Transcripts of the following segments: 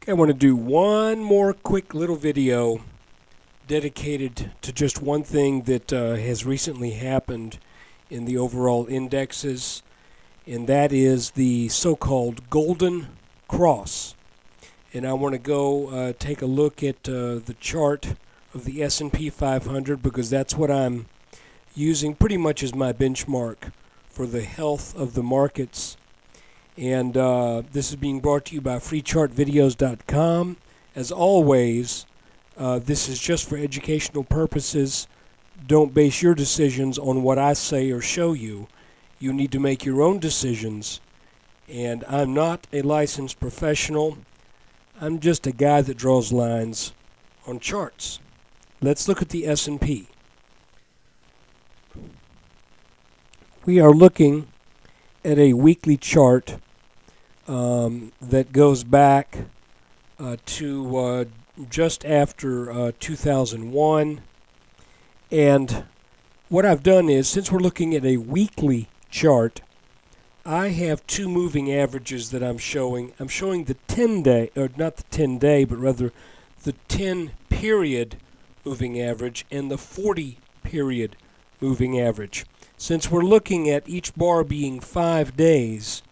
I want to do one more quick little video dedicated to just one thing that has recently happened in the overall indexes, and that is the so-called Golden Cross. And I want to go take a look at the chart of the S&P 500 because that's what I'm using pretty much as my benchmark for the health of the markets. And this is being brought to you by freechartvideos.com. As always, this is just for educational purposes. Don't base your decisions on what I say or show you. You need to make your own decisions. And I'm not a licensed professional. I'm just a guy that draws lines on charts. Let's look at the S&P. We are looking at a weekly chart that goes back to just after 2001. And what I've done is, since we're looking at a weekly chart, I have two moving averages that I'm showing. I'm showing the 10-day, or not the 10-day, but rather the 10-period moving average and the 40-period moving average. Since we're looking at each bar being 5 days,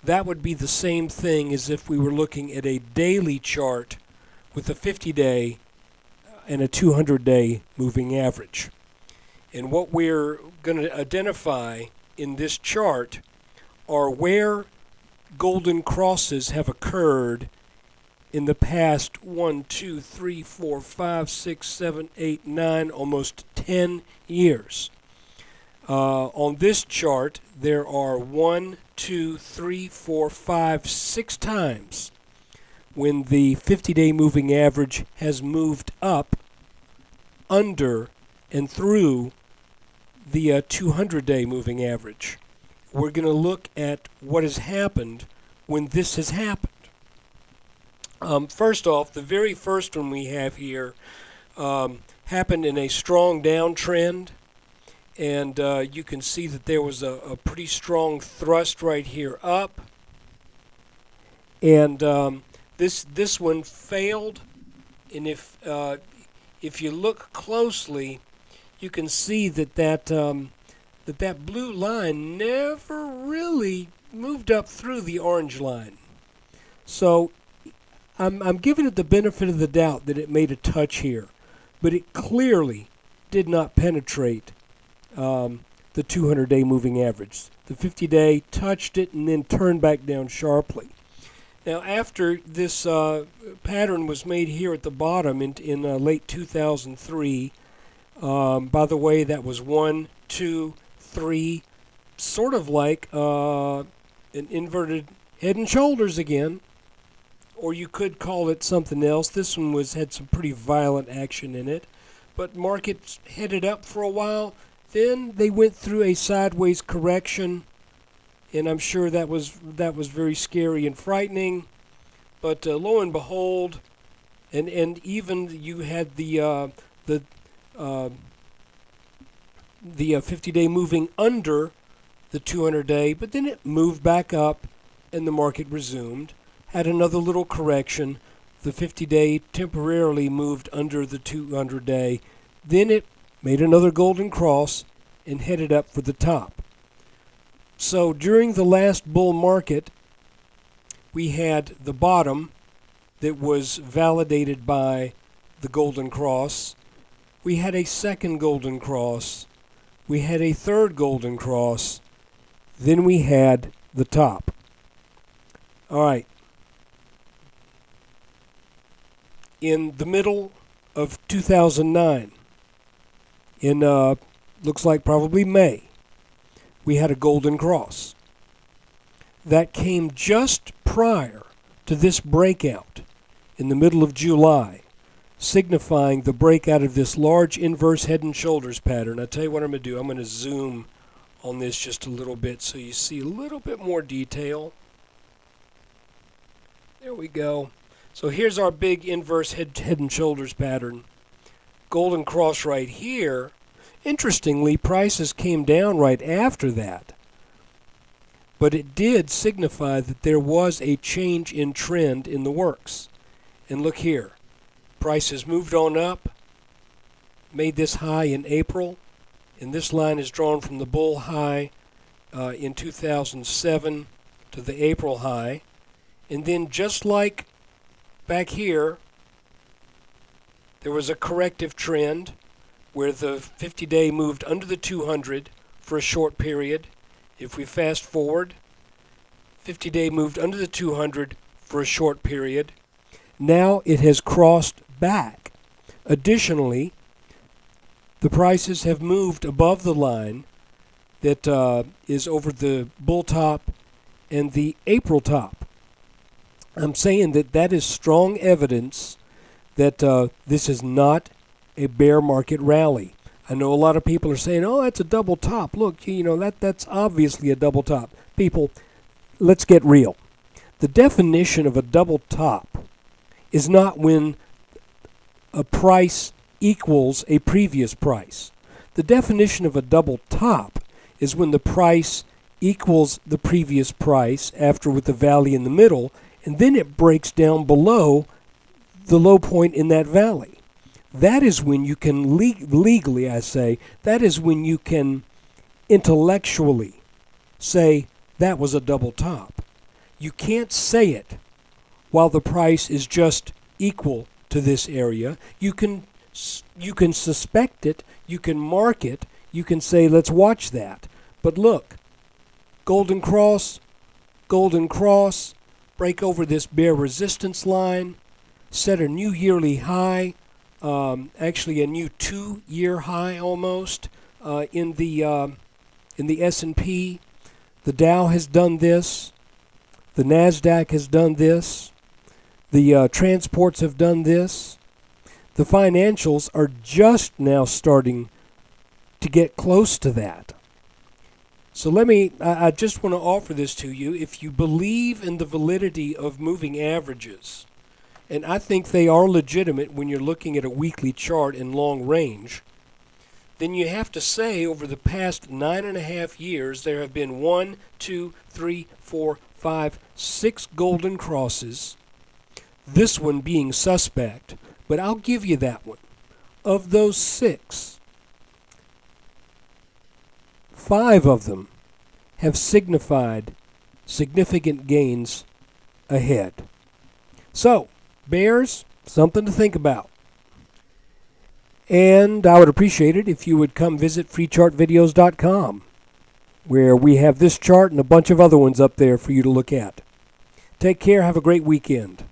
that would be the same thing as if we were looking at a daily chart with a 50-day and a 200-day moving average. And what we're going to identify in this chart are where golden crosses have occurred in the past 1, 2, 3, 4, 5, 6, 7, 8, 9, almost 10 years. On this chart, there are 1, 2, 3, 4, 5, 6 times when the 50-day moving average has moved up under and through the 200-day moving average. We're going to look at what has happened when this has happened. First off, the very first one we have here happened in a strong downtrend. And you can see that there was a pretty strong thrust right here up. And this one failed. And if you look closely, you can see that that blue line never really moved up through the orange line. So I'm giving it the benefit of the doubt that it made a touch here, but it clearly did not penetrate the 200-day moving average. The 50-day touched it and then turned back down sharply. Now, after this pattern was made here at the bottom in late 2003, by the way, that was 1, 2, 3, sort of like an inverted head and shoulders again, or you could call it something else. This one had some pretty violent action in it, but markets headed up for a while. Then they went through a sideways correction, and I'm sure that was very scary and frightening. But lo and behold, and even you had the 50-day moving under the 200-day, but then it moved back up, and the market resumed. Had another little correction. The 50-day temporarily moved under the 200-day. Then it made another golden cross and headed up for the top. So during the last bull market, we had the bottom that was validated by the golden cross. We had a second golden cross. We had a third golden cross. Then we had the top. All right. In the middle of 2009, in looks like probably May, we had a golden cross. That came just prior to this breakout in the middle of July, signifying the breakout of this large inverse head and shoulders pattern. I'll tell you what I'm going to do. I'm going to zoom on this just a little bit so you see a little bit more detail. There we go. So here's our big inverse head and shoulders pattern. Golden cross right here. Interestingly, prices came down right after that. but it did signify that there was a change in trend in the works. And look here, prices moved on up, made this high in April, and this line is drawn from the bull high in 2007 to the April high. And then just like back here, there was a corrective trend where the 50-day moved under the 200 for a short period. If we fast forward, 50-day moved under the 200 for a short period. Now it has crossed back. Additionally, the prices have moved above the line that is over the bull top and the April top. I'm saying that that is strong evidence that this is not a bear market rally. I know a lot of people are saying, oh, that's a double top. Look, you know, that's obviously a double top. People, let's get real. The definition of a double top is not when a price equals a previous price. The definition of a double top is when the price equals the previous price after with the valley in the middle, and then it breaks down below the low point in that valley. That is when you can legally, I say, that is when you can intellectually say that was a double top. You can't say it while the price is just equal to this area. You can suspect it, you can mark it, you can say let's watch that. But look, golden cross, break over this bear resistance line, set a new yearly high, actually a new 2-year high almost in the S&P. The Dow has done this. The NASDAQ has done this. The transports have done this. The financials are just now starting to get close to that. So I just want to offer this to you. If you believe in the validity of moving averages, and I think they are legitimate when you're looking at a weekly chart in long range, then you have to say over the past 9.5 years there have been 1, 2, 3, 4, 5, 6 golden crosses, this one being suspect, but I'll give you that one. Of those 6, 5 of them have signified significant gains ahead. So, bears, something to think about. And I would appreciate it if you would come visit freechartvideos.com, where we have this chart and a bunch of other ones up there for you to look at. Take care. Have a great weekend.